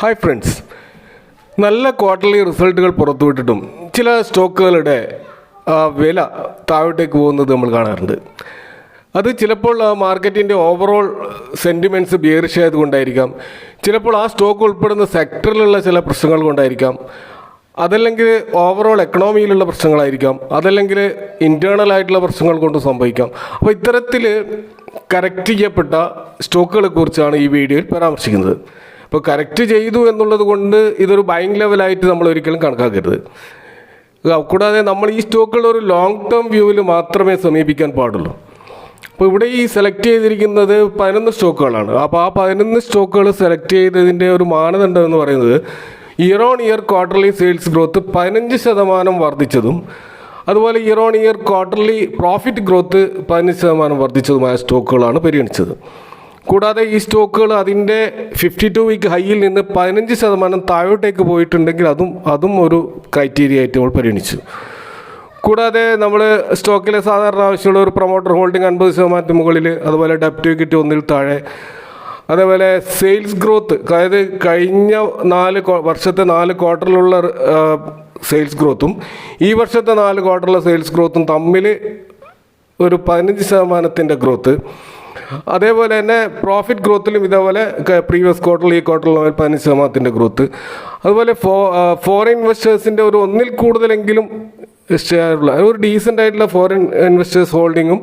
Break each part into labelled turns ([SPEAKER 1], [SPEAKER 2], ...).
[SPEAKER 1] Hi friends, നല്ല quarterly റിസൾട്ടുകൾ പുറത്തുവിട്ടിട്ടും ചില സ്റ്റോക്കുകളുടെ വില താഴോട്ടേക്ക് പോകുന്നത് നമ്മൾ കാണാറുണ്ട്. അത് ചിലപ്പോൾ മാർക്കറ്റിൻ്റെ ഓവറോൾ സെൻറ്റിമെൻറ്റ്സ് ബിയറിഷ് ആയതുകൊണ്ടായിരിക്കാം, ചിലപ്പോൾ ആ സ്റ്റോക്ക് ഉൾപ്പെടുന്ന സെക്ടറിലുള്ള ചില പ്രശ്നങ്ങൾ കൊണ്ടായിരിക്കാം, അതല്ലെങ്കിൽ ഓവറോൾ എക്കണോമിയിലുള്ള പ്രശ്നങ്ങളായിരിക്കാം, അതല്ലെങ്കിൽ ഇൻറ്റേർണൽ ആയിട്ടുള്ള പ്രശ്നങ്ങൾ കൊണ്ട് സംഭവിക്കാം. അപ്പോൾ ഇത്തരത്തിൽ കറക്റ്റ് ചെയ്യപ്പെട്ട സ്റ്റോക്കുകളെ കുറിച്ചാണ് ഈ വീഡിയോയിൽ പരാമർശിക്കുന്നത്. ഇപ്പോൾ കറക്റ്റ് ചെയ്തു എന്നുള്ളത് കൊണ്ട് ഇതൊരു ബൈങ് ലെവലായിട്ട് നമ്മൾ ഒരിക്കലും കണക്കാക്കരുത്. കൂടാതെ നമ്മൾ ഈ സ്റ്റോക്കുകൾ ഒരു ലോങ് ടേം വ്യൂവിൽ മാത്രമേ സമീപിക്കാൻ പാടുള്ളൂ. അപ്പോൾ ഇവിടെ ഈ സെലക്ട് ചെയ്തിരിക്കുന്നത് 11 സ്റ്റോക്കുകളാണ്. അപ്പോൾ ആ 11 സ്റ്റോക്കുകൾ സെലക്ട് ചെയ്തതിൻ്റെ ഒരു മാനദണ്ഡം എന്ന് പറയുന്നത് year on year quarterly sales growth 15% വർദ്ധിച്ചതും, അതുപോലെ year on year quarterly profit growth 15% വർദ്ധിച്ചതുമായ സ്റ്റോക്കുകളാണ് പരിഗണിച്ചത്. കൂടാതെ ഈ സ്റ്റോക്കുകൾ അതിൻ്റെ 52 വീക്ക് ഹൈയിൽ നിന്ന് 15% താഴോട്ടേക്ക് പോയിട്ടുണ്ടെങ്കിൽ അതും ഒരു ക്രൈറ്റീരിയ ആയിട്ട് നമ്മൾ പരിഗണിച്ചു. കൂടാതെ നമ്മൾ സ്റ്റോക്കിലെ സാധാരണ ആവശ്യമുള്ള ഒരു പ്രൊമോട്ടർ ഹോൾഡിംഗ് 50% മുകളിൽ, അതുപോലെ ഡെപ്റ്റ് ഇക്വിറ്റി 1 താഴെ, അതേപോലെ സെയിൽസ് ഗ്രോത്ത്, അതായത് കഴിഞ്ഞ 4 വർഷത്തെ 4 ക്വാർട്ടറിലുള്ള സെയിൽസ് ഗ്രോത്തും ഈ വർഷത്തെ 4 ക്വാർട്ടറിലെ സെയിൽസ് ഗ്രോത്തും തമ്മിൽ ഒരു 15% ഗ്രോത്ത്. അതേപോലെ തന്നെ പ്രോഫിറ്റ് ഗ്രോത്തിലും ഇതേപോലെ പ്രീവിയസ് ക്വാർട്ടറിൽ ഈ ക്വാർട്ടറിൽ 15% ഗ്രോത്ത്. അതുപോലെ ഫോറിൻ ഇൻവെസ്റ്റേഴ്സിൻ്റെ ഒരു 1ൽ കൂടുതലെങ്കിലും ഷെയറുള്ള ഒരു ഡീസൻ്റ് ആയിട്ടുള്ള ഫോറിൻ ഇൻവെസ്റ്റേഴ്സ് ഹോൾഡിങ്ങും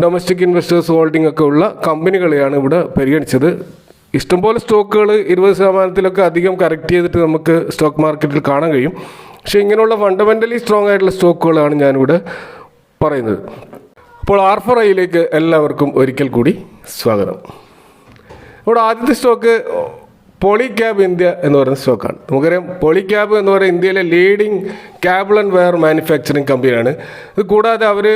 [SPEAKER 1] ഡൊമസ്റ്റിക് ഇൻവെസ്റ്റേഴ്സ് ഹോൾഡിംഗ് ഒക്കെ ഉള്ള കമ്പനികളെയാണ് ഇവിടെ പരിഗണിച്ചത്. ഇഷ്ടംപോലെ സ്റ്റോക്കുകൾ 20%-ലൊക്കെ അധികം കറക്റ്റ് ചെയ്തിട്ട് നമുക്ക് സ്റ്റോക്ക് മാർക്കറ്റിൽ കാണാൻ കഴിയും. പക്ഷേ ഇങ്ങനെയുള്ള ഫണ്ടമെൻ്റലി സ്ട്രോങ് ആയിട്ടുള്ള സ്റ്റോക്കുകളാണ് ഞാനിവിടെ പറയുന്നത്. അപ്പോൾ R4iയിലേക്ക് എല്ലാവർക്കും ഒരിക്കൽ കൂടി സ്വാഗതം. ഇവിടെ ആദ്യത്തെ സ്റ്റോക്ക് പോളിക്യാബ് ഇന്ത്യ എന്ന് പറയുന്ന സ്റ്റോക്കാണ്. നമുക്കറിയാം, പോളിക്യാബ് എന്ന് പറയുന്ന ഇന്ത്യയിലെ leading cable and wire manufacturing കമ്പനിയാണ്. ഇത് കൂടാതെ അവർ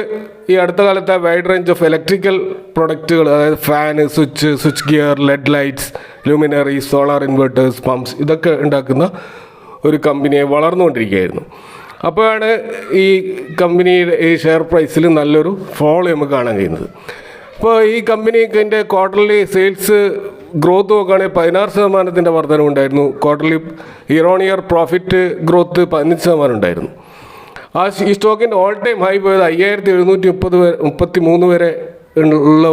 [SPEAKER 1] ഈ അടുത്ത കാലത്തെ വൈഡ് റേഞ്ച് ഓഫ് ഇലക്ട്രിക്കൽ പ്രൊഡക്റ്റുകൾ, അതായത് fan, switch gear, LED lights, luminary, solar inverters, pumps, ഇതൊക്കെ ഉണ്ടാക്കുന്ന ഒരു കമ്പനിയെ വളർന്നുകൊണ്ടിരിക്കുകയായിരുന്നു. അപ്പോഴാണ് ഈ കമ്പനിയുടെ ഈ ഷെയർ പ്രൈസിൽ നല്ലൊരു ഫോൾ നമുക്ക് കാണാൻ കഴിയുന്നത്. അപ്പോൾ ഈ കമ്പനിൻ്റെ ക്വാർട്ടർലി സെയിൽസ് ഗ്രോത്ത് നോക്കുകയാണെങ്കിൽ 16% വർധനമുണ്ടായിരുന്നു. Quarterly year on year profit growth 15% ഉണ്ടായിരുന്നു. ഈ സ്റ്റോക്കിൻ്റെ ഓൾ ടൈം ഹൈ പോയത് 5733 വരെ ഉള്ള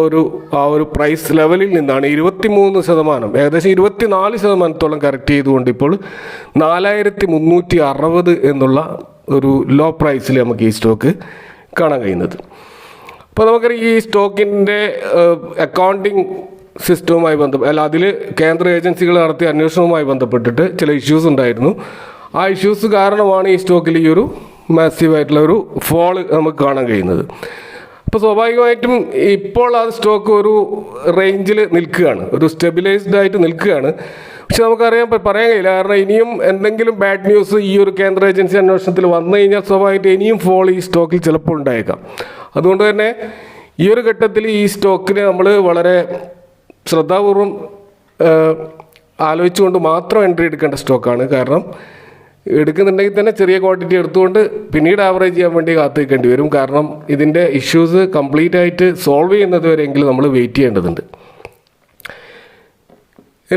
[SPEAKER 1] ഒരു പ്രൈസ് ലെവലിൽ നിന്നാണ് 23%, ഏകദേശം 24% കറക്റ്റ് ചെയ്തുകൊണ്ട് ഇപ്പോൾ 4360 എന്നുള്ള ഒരു ലോ പ്രൈസിൽ നമുക്ക് ഈ സ്റ്റോക്ക് കാണാൻ കഴിയുന്നത്. അപ്പോൾ നമുക്കറിയാം, ഈ സ്റ്റോക്കിൻ്റെ അക്കൗണ്ടിങ് സിസ്റ്റവുമായി അതിൽ കേന്ദ്ര ഏജൻസികൾ നടത്തിയ അന്വേഷണവുമായി ബന്ധപ്പെട്ടിട്ട് ചില ഇഷ്യൂസ് ഉണ്ടായിരുന്നു. ആ ഇഷ്യൂസ് കാരണമാണ് ഈ സ്റ്റോക്കിൽ ഈ ഒരു മാസീവായിട്ടുള്ള ഒരു ഫോള് നമുക്ക് കാണാൻ കഴിയുന്നത്. അപ്പോൾ സ്വാഭാവികമായിട്ടും ഇപ്പോൾ ആ സ്റ്റോക്ക് ഒരു റേഞ്ചിൽ നിൽക്കുകയാണ്, ഒരു സ്റ്റെബിലൈസ്ഡ് ആയിട്ട് നിൽക്കുകയാണ്. പക്ഷെ നമുക്കറിയാൻ പറയാൻ കഴിയില്ല, കാരണം ഇനിയും എന്തെങ്കിലും ബാഡ് ന്യൂസ് ഈ ഒരു കേന്ദ്ര ഏജൻസി അന്വേഷണത്തിൽ വന്നു കഴിഞ്ഞാൽ സ്വാഭാവികമായിട്ട് ഇനിയും ഫോൾ ഈ സ്റ്റോക്കിൽ ചിലപ്പോൾ ഉണ്ടായേക്കാം. അതുകൊണ്ട് തന്നെ ഈ ഒരു ഘട്ടത്തിൽ ഈ സ്റ്റോക്കിനെ നമ്മൾ വളരെ ശ്രദ്ധാപൂർവം ആലോചിച്ചുകൊണ്ട് മാത്രം എൻട്രി എടുക്കേണ്ട സ്റ്റോക്കാണ്. കാരണം എടുക്കുന്നുണ്ടെങ്കിൽ തന്നെ ചെറിയ ക്വാണ്ടിറ്റി എടുത്തുകൊണ്ട് പിന്നീട് ആവറേജ് ചെയ്യാൻ വേണ്ടി കാത്തു നിൽക്കേണ്ടി വരും. കാരണം ഇതിൻ്റെ ഇഷ്യൂസ് കംപ്ലീറ്റ് ആയിട്ട് സോൾവ് ചെയ്യുന്നത് വരെയെങ്കിലും നമ്മൾ വെയിറ്റ് ചെയ്യേണ്ടതുണ്ട്.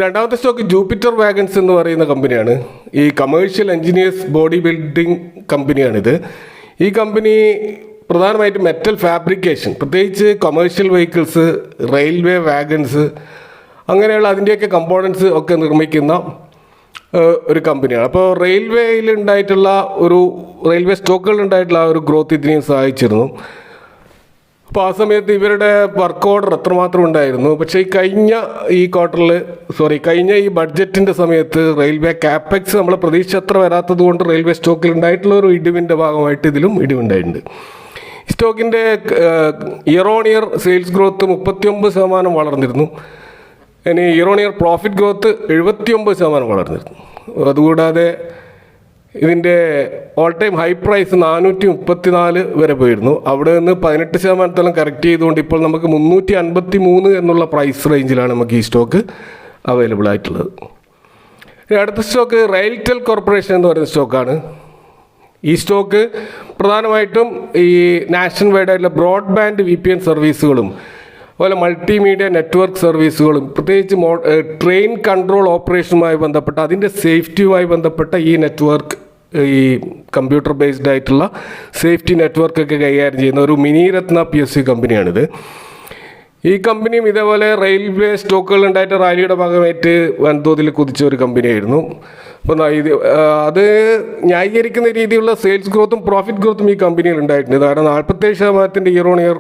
[SPEAKER 1] രണ്ടാമത്തെ സ്റ്റോക്ക് ജൂപ്പിറ്റർ വാഗൺസ് എന്ന് പറയുന്ന കമ്പനിയാണ്. ഈ കമേഴ്ഷ്യൽ എഞ്ചിനീയേഴ്സ് ബോഡി ബിൽഡിംഗ് കമ്പനിയാണിത്. ഈ കമ്പനി പ്രധാനമായിട്ടും മെറ്റൽ ഫാബ്രിക്കേഷൻ, പ്രത്യേകിച്ച് കൊമേഴ്ഷ്യൽ വെഹിക്കിൾസ്, റെയിൽവേ വാഗൺസ്, അങ്ങനെയുള്ള അതിൻ്റെയൊക്കെ കമ്പോണൻസ് ഒക്കെ നിർമ്മിക്കുന്ന ഒരു കമ്പനിയാണ്. അപ്പോൾ റെയിൽവേ സ്റ്റോക്കുകൾ ഉണ്ടായിട്ടുള്ള ആ ഒരു ഗ്രോത്ത് ഇതിനെയും സഹായിച്ചിരുന്നു. അപ്പോൾ ആ സമയത്ത് ഇവരുടെ വർക്ക് ഓർഡർ എത്രമാത്രം ഉണ്ടായിരുന്നു. പക്ഷേ കഴിഞ്ഞ ഈ ബഡ്ജറ്റിൻ്റെ സമയത്ത് റെയിൽവേ കാപ്പെക്സ് നമ്മൾ പ്രതീക്ഷ അത്ര വരാത്തത് കൊണ്ട് റെയിൽവേ സ്റ്റോക്കിൽ ഉണ്ടായിട്ടുള്ള ഒരു ഇടിവിൻ്റെ ഭാഗമായിട്ട് ഇതിലും ഇടിവുണ്ടായിട്ടുണ്ട്. ഈ സ്റ്റോക്കിൻ്റെ year on year sales growth 39% വളർന്നിരുന്നു. ഇനി year on year profit growth 79% വളർന്നിരുന്നു. അതുകൂടാതെ ഇതിൻ്റെ ഓൾ ടൈം ഹൈ പ്രൈസ് 434 വരെ പോയിരുന്നു. അവിടെ നിന്ന് 18% കറക്റ്റ് ചെയ്തുകൊണ്ട് ഇപ്പോൾ നമുക്ക് 353 എന്നുള്ള പ്രൈസ് റേഞ്ചിലാണ് നമുക്ക് ഈ സ്റ്റോക്ക് അവൈലബിൾ ആയിട്ടുള്ളത്. അടുത്ത സ്റ്റോക്ക് റെയിൽടെൽ കോർപ്പറേഷൻ എന്ന് പറയുന്ന സ്റ്റോക്കാണ്. ഈ സ്റ്റോക്ക് പ്രധാനമായിട്ടും ഈ നാഷണൽ വൈഡ് ആയിട്ടുള്ള ബ്രോഡ്ബാൻഡ് VPN സർവീസുകളും അതുപോലെ മൾട്ടിമീഡിയ നെറ്റ്വർക്ക് സർവീസുകളും പ്രത്യേകിച്ച് ട്രെയിൻ കൺട്രോൾ ഓപ്പറേഷനുമായി ബന്ധപ്പെട്ട അതിൻ്റെ സേഫ്റ്റിയുമായി ബന്ധപ്പെട്ട ഈ നെറ്റ്വർക്ക് ഈ കമ്പ്യൂട്ടർ ബേസ്ഡ് ആയിട്ടുള്ള സേഫ്റ്റി നെറ്റ്വർക്കൊക്കെ കൈകാര്യം ചെയ്യുന്ന ഒരു മിനിരത്ന PSU കമ്പനിയാണിത്. ഈ കമ്പനിയും ഇതേപോലെ റെയിൽവേ സ്റ്റോക്കുകൾ ഉണ്ടായിട്ട് റാലിയുടെ ഭാഗമായിട്ട് വൻതോതിൽ കുതിച്ച ഒരു കമ്പനിയായിരുന്നു. അപ്പോൾ അത് ന്യായീകരിക്കുന്ന രീതിയിലുള്ള സെയിൽസ് ഗ്രോത്തും പ്രോഫിറ്റ് ഗ്രോത്തും ഈ കമ്പനിയിൽ ഉണ്ടായിട്ടുണ്ട്. കാരണം 47% ഇയർ ഓൺ ഇയർ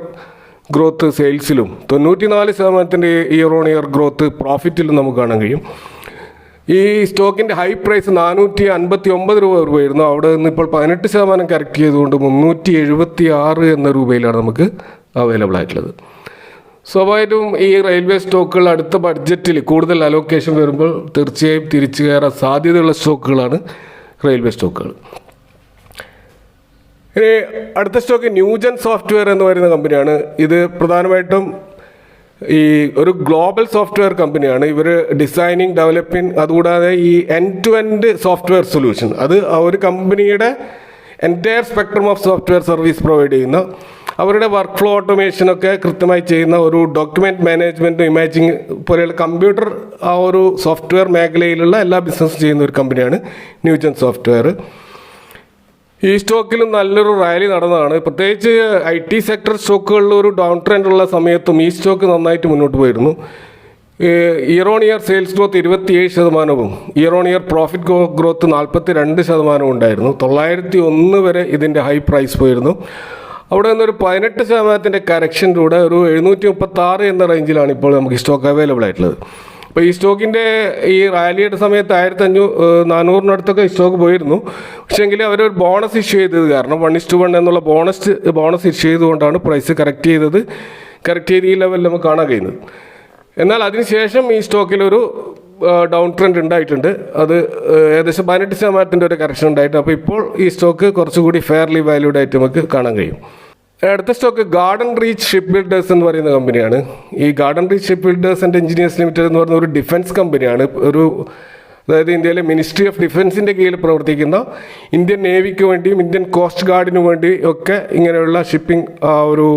[SPEAKER 1] ഗ്രോത്ത് സെയിൽസിലും 94% ഇയർ ഓൺ ഇയർ ഗ്രോത്ത് പ്രോഫിറ്റിലും നമുക്ക് കാണാൻ കഴിയും. ഈ സ്റ്റോക്കിൻ്റെ ഹൈ പ്രൈസ് 459 രൂപയായിരുന്നു. അവിടെ നിന്ന് ഇപ്പോൾ 18% കറക്റ്റ് ചെയ്തുകൊണ്ട് 376 എന്ന രൂപയിലാണ് നമുക്ക് അവൈലബിൾ ആയിട്ടുള്ളത്. സ്വാഭാവികമായിട്ടും ഈ റെയിൽവേ സ്റ്റോക്കുകൾ അടുത്ത ബഡ്ജറ്റിൽ കൂടുതൽ അലോക്കേഷൻ വരുമ്പോൾ തീർച്ചയായും തിരിച്ചു കയറാൻ സാധ്യതയുള്ള സ്റ്റോക്കുകളാണ് റെയിൽവേ സ്റ്റോക്കുകൾ. ഇനി അടുത്ത സ്റ്റോക്ക് ന്യൂജൻ സോഫ്റ്റ്വെയർ എന്ന് പറയുന്ന കമ്പനിയാണ്. ഇത് പ്രധാനമായിട്ടും ഈ ഒരു ഗ്ലോബൽ സോഫ്റ്റ്വെയർ കമ്പനിയാണ്. ഇവർ ഡിസൈനിങ്, ഡെവലപ്പിംഗ്, അതുകൂടാതെ ഈ end to end software solution, അത് ഒരു കമ്പനിയുടെ entire spectrum of software service provide ചെയ്യുന്ന, അവരുടെ വർക്ക് ഫ്ലോ ഓട്ടോമേഷനൊക്കെ കൃത്യമായി ചെയ്യുന്ന ഒരു ഡോക്യുമെൻറ്റ് മാനേജ്മെൻറ്റും ഇമേജിങ് പോലെയുള്ള കമ്പ്യൂട്ടർ ആ ഒരു സോഫ്റ്റ്വെയർ മേഖലയിലുള്ള എല്ലാ ബിസിനസ്സും ചെയ്യുന്ന ഒരു കമ്പനിയാണ് ന്യൂജൻ സോഫ്റ്റ്വെയർ. ഈ സ്റ്റോക്കിലും നല്ലൊരു റാലി നടന്നതാണ്. പ്രത്യേകിച്ച് IT സെക്ടർ സ്റ്റോക്കുകളിൽ ഒരു ഡൗൺ ട്രെൻഡ് ഉള്ള സമയത്തും ഈ സ്റ്റോക്ക് നന്നായിട്ട് മുന്നോട്ട് പോയിരുന്നു. Year on year sales growth 27%, year on year profit growth 42% ഉണ്ടായിരുന്നു. 901 വരെ ഇതിൻ്റെ ഹൈ പ്രൈസ് പോയിരുന്നു. അവിടെ നിന്നൊരു 18% കറക്ഷനിലൂടെ ഒരു 736 എന്ന റേഞ്ചിലാണ് ഇപ്പോൾ നമുക്ക് ഈ സ്റ്റോക്ക് അവൈലബിൾ ആയിട്ടുള്ളത്. അപ്പോൾ ഈ സ്റ്റോക്കിൻ്റെ ഈ റാലിയുടെ സമയത്ത് 1500-400 ഈ സ്റ്റോക്ക് പോയിരുന്നു. പക്ഷേങ്കിൽ അവരൊരു ബോണസ് ഇഷ്യൂ ചെയ്തത് കാരണം 1:1 എന്നുള്ള ബോണസ് ഇഷ്യൂ ചെയ്തുകൊണ്ടാണ് പ്രൈസ് കറക്റ്റ് ചെയ്ത് ഈ ലെവലിൽ നമുക്ക് കാണാൻ കഴിയുന്നത്. എന്നാൽ അതിനുശേഷം ഈ സ്റ്റോക്കിലൊരു ഡൗൺ ട്രെൻഡ് ഉണ്ടായിട്ടുണ്ട്. അത് ഏകദേശം 18% ഒരു കറക്ഷൻ ഉണ്ടായിട്ടുണ്ട്. അപ്പോൾ ഇപ്പോൾ ഈ സ്റ്റോക്ക് കുറച്ചുകൂടി ഫെയർലി വാല്യൂഡ് ആയിട്ട് നമുക്ക് കാണാൻ കഴിയും. അടുത്ത stock garden reach ship builders എന്ന് പറയുന്ന കമ്പനിയാണ്. ഈ garden reach ship builders and engineers limited എന്ന് പറയുന്ന ഒരു ഡിഫൻസ് കമ്പനിയാണ്. അതായത് ഇന്ത്യയിലെ മിനിസ്ട്രി ഓഫ് ഡിഫൻസിൻ്റെ കീഴിൽ പ്രവർത്തിക്കുന്ന, ഇന്ത്യൻ നേവിക്ക് വേണ്ടിയും ഇന്ത്യൻ കോസ്റ്റ് ഗാർഡിന് വേണ്ടി ഒക്കെ ഇങ്ങനെയുള്ള ഷിപ്പിംഗ് ഒരു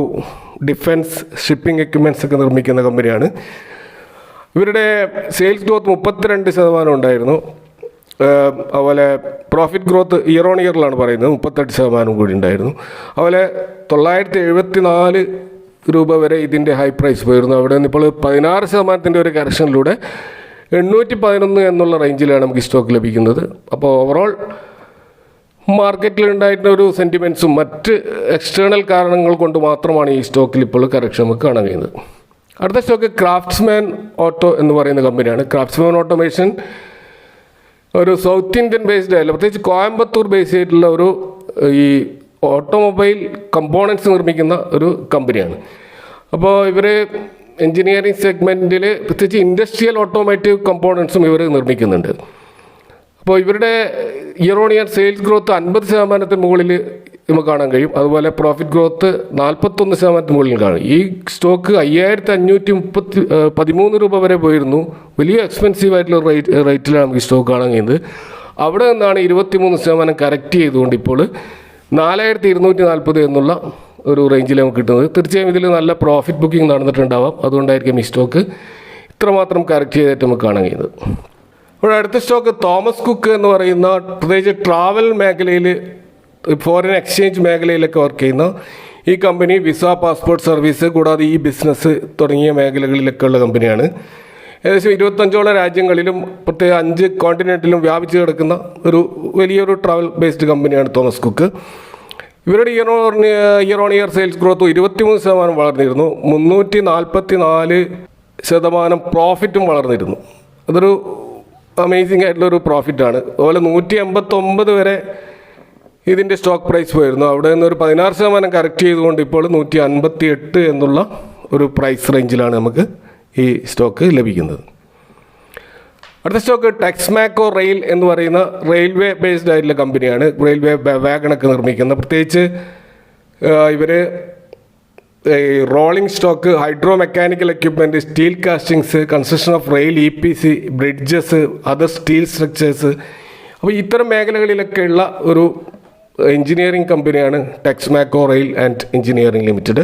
[SPEAKER 1] ഡിഫൻസ് ഷിപ്പിംഗ് എക്യുപ്മെൻറ്റ്സ് ഒക്കെ നിർമ്മിക്കുന്ന കമ്പനിയാണ്. ഇവരുടെ സെയിൽസ് ഗ്രോത്ത് 32% ഉണ്ടായിരുന്നു. അതുപോലെ പ്രോഫിറ്റ് ഗ്രോത്ത് ഇയർ ഓൺ ഇയറിലാണ് പറയുന്നത് 38% കൂടി ഉണ്ടായിരുന്നു. അതുപോലെ 974 രൂപ വരെ ഇതിൻ്റെ ഹൈ പ്രൈസ് പോയിരുന്നു. അവിടെ നിന്ന് ഇപ്പോൾ 16% ഒരു കറക്ഷനിലൂടെ 811 എന്നുള്ള റേഞ്ചിലാണ് നമുക്ക് ഈ സ്റ്റോക്ക് ലഭിക്കുന്നത്. അപ്പോൾ ഓവറോൾ മാർക്കറ്റിൽ ഉണ്ടായിട്ടുള്ള ഒരു സെൻറ്റിമെൻറ്റ്സും മറ്റ് എക്സ്റ്റേണൽ കാരണങ്ങൾ കൊണ്ട് മാത്രമാണ് ഈ സ്റ്റോക്കിൽ ഇപ്പോൾ കറക്ഷൻ നമുക്ക് കാണാൻ കഴിയുന്നത്. അടുത്ത സ്റ്റോക്ക് ക്രാഫ്റ്റ്സ്മാൻ ഓട്ടോ എന്ന് പറയുന്ന കമ്പനിയാണ്. ക്രാഫ്റ്റ്സ്മാൻ ഓട്ടോമേഷൻ ഒരു സൗത്ത് ഇന്ത്യൻ ബേസ്ഡ് ആയിട്ടുള്ള, പ്രത്യേകിച്ച് കോയമ്പത്തൂർ ബേസ് ചെയ്തിട്ടുള്ള ഒരു ഈ ഓട്ടോമൊബൈൽ കമ്പോണൻസ് നിർമ്മിക്കുന്ന ഒരു കമ്പനിയാണ്. അപ്പോൾ ഇവർ എൻജിനീയറിംഗ് സെഗ്മെൻറ്റിൽ പ്രത്യേകിച്ച് ഇൻഡസ്ട്രിയൽ ഓട്ടോമേറ്റീവ് കമ്പോണൻസും ഇവർ നിർമ്മിക്കുന്നുണ്ട്. അപ്പോൾ ഇവരുടെ year on year sales growth 50% മുകളിൽ നമുക്ക് കാണാൻ കഴിയും. അതുപോലെ പ്രോഫിറ്റ് ഗ്രോത്ത് 41% മുകളിൽ കാണും. ഈ സ്റ്റോക്ക് 5513 രൂപ വരെ പോയിരുന്നു. വലിയ എക്സ്പെൻസീവ് ആയിട്ടുള്ള റേറ്റിലാണ് നമുക്ക് ഈ സ്റ്റോക്ക് കാണാൻ കഴിയുന്നത്. അവിടെ നിന്നാണ് 23% കറക്റ്റ് ചെയ്തുകൊണ്ട് ഇപ്പോൾ 4240 എന്നുള്ള ഒരു റേഞ്ചിൽ നമുക്ക് കിട്ടുന്നത്. തീർച്ചയായും ഇതിൽ നല്ല പ്രോഫിറ്റ് ബുക്കിംഗ് നടന്നിട്ടുണ്ടാവാം. അതുകൊണ്ടായിരിക്കും ഈ സ്റ്റോക്ക് ഇത്രമാത്രം കറക്റ്റ് ചെയ്തിട്ട് നമുക്ക് കാണാൻ കഴിയുന്നത്. ഇവിടെ അടുത്ത സ്റ്റോക്ക് തോമസ് കുക്ക് എന്ന് പറയുന്ന, പ്രത്യേകിച്ച് ട്രാവൽ മേഖലയിൽ, ഫോറിൻ എക്സ്ചേഞ്ച് മേഖലയിലൊക്കെ വർക്ക് ചെയ്യുന്ന ഈ കമ്പനി വിസ, പാസ്പോർട്ട് സർവീസ്, കൂടാതെ ഈ ബിസിനസ് തുടങ്ങിയ മേഖലകളിലൊക്കെ ഉള്ള കമ്പനിയാണ്. ഏകദേശം 25ഓളം രാജ്യങ്ങളിലും പ്രത്യേക 5 കോണ്ടിനെൻറ്റിലും വ്യാപിച്ചു കിടക്കുന്ന ഒരു വലിയൊരു ട്രാവൽ ബേസ്ഡ് കമ്പനിയാണ് തോമസ് കുക്ക്. ഇവരുടെ year on year sales growth 23% വളർന്നിരുന്നു. 344% പ്രോഫിറ്റും വളർന്നിരുന്നു. അതൊരു അമേസിംഗ് ആയിട്ടുള്ളൊരു പ്രോഫിറ്റാണ്. അതുപോലെ 189 വരെ ഇതിൻ്റെ സ്റ്റോക്ക് പ്രൈസ് പോയിരുന്നു. അവിടെ നിന്നൊരു 16% കറക്റ്റ് ചെയ്തുകൊണ്ട് ഇപ്പോൾ 158 എന്നുള്ള ഒരു പ്രൈസ് റേഞ്ചിലാണ് നമുക്ക് ഈ സ്റ്റോക്ക് ലഭിക്കുന്നത്. അടുത്ത സ്റ്റോക്ക് ടെക്സ്മാക്കോ റെയിൽ എന്ന് പറയുന്ന റെയിൽവേ ബേസ്ഡ് ആയിട്ടുള്ള കമ്പനിയാണ്. റെയിൽവേ വാഗണൊക്കെ നിർമ്മിക്കുന്ന, പ്രത്യേകിച്ച് ഇവർ rolling stock, hydro mechanical equipment, steel castings, construction of rail, EPC, bridges, other steel structures, അപ്പോൾ ഇത്തരം മേഖലകളിലൊക്കെയുള്ള ഒരു എഞ്ചിനീയറിംഗ് കമ്പനിയാണ് Texmaco rail and engineering limited.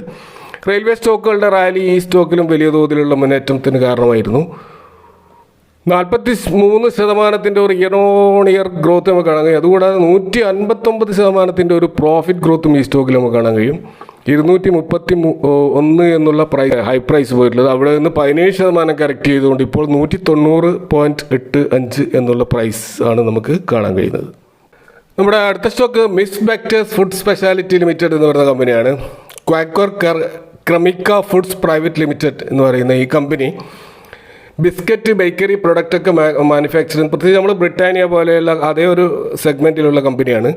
[SPEAKER 1] Railway സ്റ്റോക്കുകളുടെ റാലി ഈ സ്റ്റോക്കിലും വലിയ തോതിലുള്ള മുന്നേറ്റത്തിന് കാരണമായിരുന്നു. 43% ഒരു ഇയർ ഓൺ ഇയർ ഗ്രോത്ത് നമുക്ക് കാണാൻ കഴിയും. അതുകൂടാതെ 159% ഒരു പ്രോഫിറ്റ് ഗ്രോത്തും ഈ സ്റ്റോക്കിൽ നമുക്ക് കാണാൻ കഴിയും. 231 എന്നുള്ള ഹൈ പ്രൈസ് പോയിട്ടുള്ളത് അവിടെ നിന്ന് 17% കറക്റ്റ് ചെയ്തുകൊണ്ട് ഇപ്പോൾ 190.85 എന്നുള്ള പ്രൈസ് ആണ് നമുക്ക് കാണാൻ കഴിയുന്നത്. നമ്മുടെ അടുത്ത stock Mrs Bectors food speciality limited എന്ന് പറയുന്ന കമ്പനിയാണ്. Quaker Cremica foods private limited എന്ന് പറയുന്ന ഈ കമ്പനി ബിസ്ക്കറ്റ് ബേക്കറി പ്രൊഡക്റ്റൊക്കെ മാനുഫാക്ചറിങ്, പ്രത്യേകിച്ച് നമ്മൾ ബ്രിട്ടാനിയ പോലെയുള്ള അതേ ഒരു സെഗ്മെൻറ്റിലുള്ള കമ്പനിയാണ്.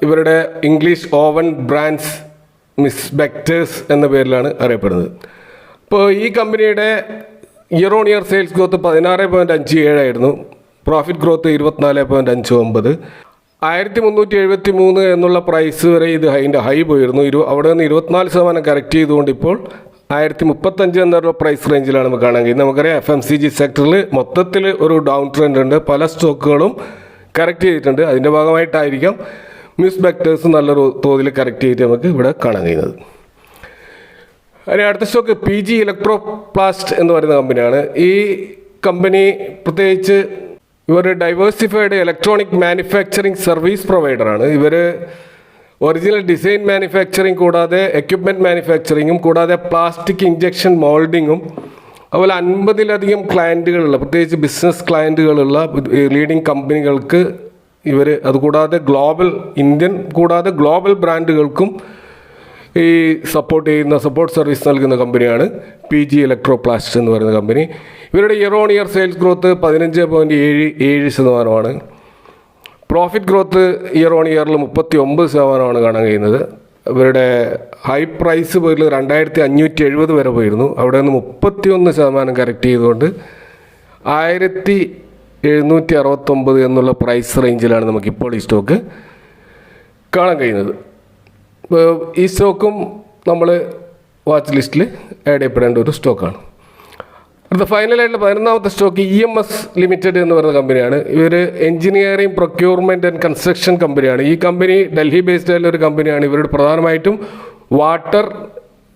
[SPEAKER 1] ഇവരുടെ English oven brands Mrs Bectors എന്ന പേരിലാണ് അറിയപ്പെടുന്നത്. അപ്പോൾ ഈ കമ്പനിയുടെ year on year sales growth 16.57 ആയിരുന്നു. Profit growth 24.59. 1373 എന്നുള്ള പ്രൈസ് വരെ ഇത് അതിൻ്റെ ഹൈ പോയിരുന്നു. അവിടെ നിന്ന് 24% കറക്റ്റ് ചെയ്തുകൊണ്ട് ഇപ്പോൾ 1035 എന്നുള്ള പ്രൈസ് റേഞ്ചിലാണ് നമുക്ക് കാണാൻ കഴിയുന്നത്. നമുക്കറിയാം FMCG സെക്ടറിൽ മൊത്തത്തിൽ ഒരു ഡൗൺ ട്രെൻഡ് ഉണ്ട്. പല സ്റ്റോക്കുകളും കറക്റ്റ് ചെയ്തിട്ടുണ്ട്. അതിൻ്റെ ഭാഗമായിട്ടായിരിക്കാം മിസ് ബെക്ടേഴ്സ് നല്ലൊരു തോതിൽ കറക്റ്റ് ചെയ്തിട്ട് നമുക്ക് ഇവിടെ കാണാൻ കഴിയുന്നത്. അതിന് അടുത്ത സ്റ്റോക്ക് PG ഇലക്ട്രോപ്ലാസ്റ്റ് എന്ന് പറയുന്ന കമ്പനിയാണ്. ഈ കമ്പനി പ്രത്യേകിച്ച് ഇവർ ഡൈവേഴ്സിഫൈഡ് ഇലക്ട്രോണിക് മാനുഫാക്ചറിങ് സർവീസ് പ്രൊവൈഡറാണ്. ഇവർ ഒറിജിനൽ ഡിസൈൻ മാനുഫാക്ചറിങ് കൂടാതെ എക്യുപ്മെൻറ്റ് മാനുഫാക്ചറിങ്ങും കൂടാതെ പ്ലാസ്റ്റിക് ഇഞ്ചക്ഷൻ മോൾഡിങ്ങും അതുപോലെ 50-ലധികം ക്ലയൻറ്റുകളുള്ള പ്രത്യേകിച്ച് ബിസിനസ് ക്ലയൻറ്റുകളുള്ള ലീഡിങ് കമ്പനികൾക്ക് ഇവർ അതുകൂടാതെ ഇന്ത്യൻ കൂടാതെ ഗ്ലോബൽ ബ്രാൻഡുകൾക്കും ഈ സപ്പോർട്ട് സർവീസ് നൽകുന്ന കമ്പനിയാണ് PG ഇലക്ട്രോപ്ലാസ്റ്റ് എന്ന് പറയുന്ന കമ്പനി. ഇവരുടെ year on year sales growth 15.77%. Profit growth year on ഇയറിൽ 39% കാണാൻ കഴിയുന്നത്. ഇവരുടെ ഹൈ പ്രൈസ് പോയിട്ടുള്ളത് 2570 വരെ പോയിരുന്നു. അവിടെ നിന്ന് 31% കറക്റ്റ് ചെയ്തുകൊണ്ട് 1769 എന്നുള്ള പ്രൈസ് റേഞ്ചിലാണ് നമുക്കിപ്പോൾ ഈ സ്റ്റോക്ക് കാണാൻ കഴിയുന്നത്. ഈ സ്റ്റോക്കും നമ്മൾ വാച്ച് ലിസ്റ്റിൽ ആഡ് ചെയ്യപ്പെടേണ്ട ഒരു സ്റ്റോക്കാണ്. അടുത്ത ഫൈനലായിട്ടുള്ള 11ാമത്തെ സ്റ്റോക്ക് EMS ലിമിറ്റഡ് എന്ന് പറയുന്ന കമ്പനിയാണ്. ഇവർ എഞ്ചിനീയറിംഗ് പ്രൊക്യൂർമെൻറ്റ് ആൻഡ് കൺസ്ട്രക്ഷൻ കമ്പനിയാണ്. ഈ കമ്പനി ഡൽഹി ബേസ്ഡ് ആയിട്ടുള്ള ഒരു കമ്പനിയാണ്. ഇവരുടെ പ്രധാനമായിട്ടും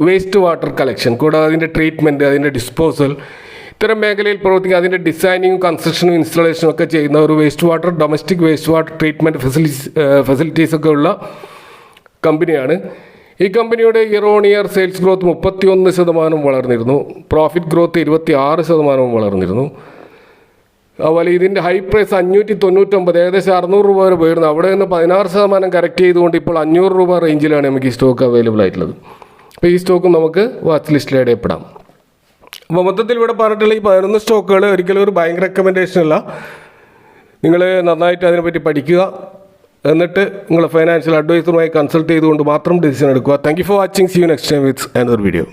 [SPEAKER 1] വേസ്റ്റ് വാട്ടർ കളക്ഷൻ കൂടാതെ അതിൻ്റെ ട്രീറ്റ്മെൻറ്റ്, അതിൻ്റെ ഡിസ്പോസൽ, ഇത്തരം മേഖലയിൽ പ്രവർത്തിക്കുക, അതിൻ്റെ ഡിസൈനിങ്ങും കൺസ്ട്രക്ഷനും ഇൻസ്റ്റലേഷനും ഒക്കെ ചെയ്യുന്ന ഒരു ഡൊമസ്റ്റിക് വേസ്റ്റ് വാട്ടർ ട്രീറ്റ്മെൻറ്റ് ഫെസിലിറ്റീസൊക്കെ ഉള്ള കമ്പനിയാണ്. ഈ കമ്പനിയുടെ year on year sales growth 31% വളർന്നിരുന്നു. പ്രോഫിറ്റ് ഗ്രോത്ത് 26% വളർന്നിരുന്നു. അതുപോലെ ഇതിൻ്റെ ഹൈ പ്രൈസ് 599, ഏകദേശം 600 രൂപ വരെ പോയിരുന്നു. അവിടെ നിന്ന് 16% കറക്റ്റ് ചെയ്തുകൊണ്ട് ഇപ്പോൾ 500 രൂപ റേഞ്ചിലാണ് നമുക്ക് ഈ സ്റ്റോക്ക് അവൈലബിൾ ആയിട്ടുള്ളത്. അപ്പോൾ ഈ സ്റ്റോക്കും നമുക്ക് വാച്ച് ലിസ്റ്റിൽ ആഡ് ചെയ്യപ്പെടാം. അപ്പോൾ മൊത്തത്തിൽ ഇവിടെ പറഞ്ഞിട്ടുള്ള ഈ 11 സ്റ്റോക്കുകൾ ഒരിക്കലും ഒരു ബൈങ് റെക്കമെൻഡേഷൻ അല്ല. നിങ്ങൾ നന്നായിട്ട് അതിനെപ്പറ്റി പഠിക്കുക, എന്നിട്ട് നിങ്ങൾ ഫൈനാൻഷ്യൽ അഡ്വൈസറുമായി കൺസൾട്ട് ചെയ്തുകൊണ്ട് മാത്രം ഡിസിഷൻ എടുക്കുക. Thank you for watching. See you next time with another video.